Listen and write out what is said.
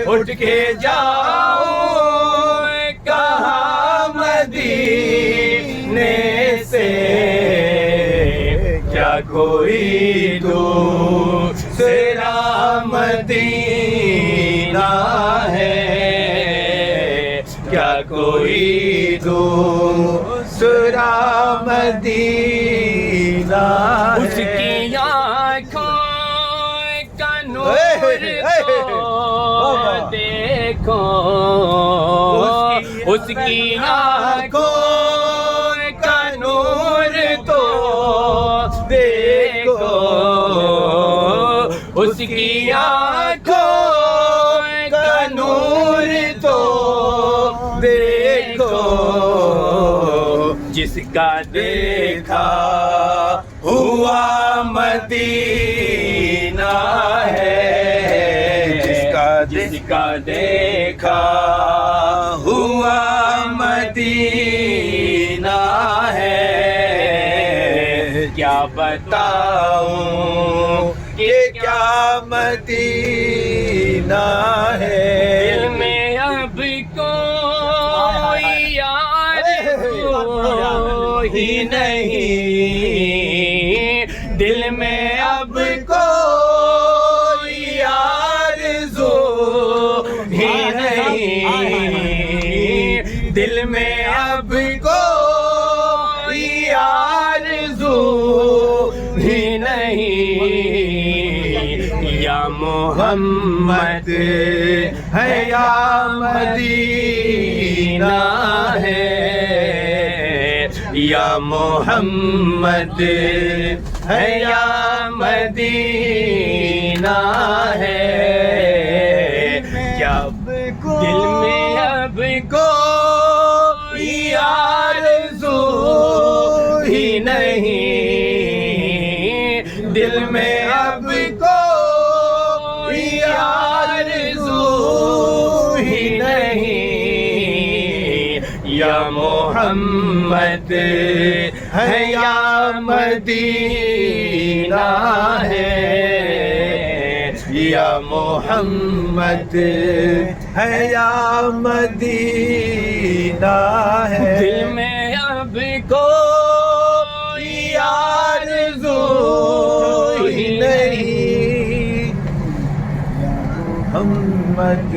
اٹھ کے جاؤں کہاں مدینے سے، کیا کوئی دوسرا مدینہ ہے، کیا کوئی دوسرا مدینہ ہے۔ اس کی آنکھوں کا نور تو دیکھو، اس کی آنکھوں کا نور تو دیکھو، اس کی آنکھوں کا نور تو دیکھو، جس کا دیکھا ہوا مدینہ ہے، جس کا دیکھا ہوا مدینہ ہے، کیا بتاؤں کہ کیا مدینہ ہے۔ دل میں اب کوئی آرزو ہی نہیں، دل میں اب کوئی آرزو ہی نہیں، دل میں اب کوئی آرزو ہی نہیں، یا محمد ہے یا مدینہ ہے، یا محمد ہے یا مدینہ ہے، کیا دل میں اب کوئی آرزو ہی نہیں، دل میں اب کوئی آرزو ہی نہیں، یا محمد ہے یا مدینہ ہے، یا محمد ہے یا مدینہ ہے۔ دل میں اب کوئی آرزو ہی نہیں، محمد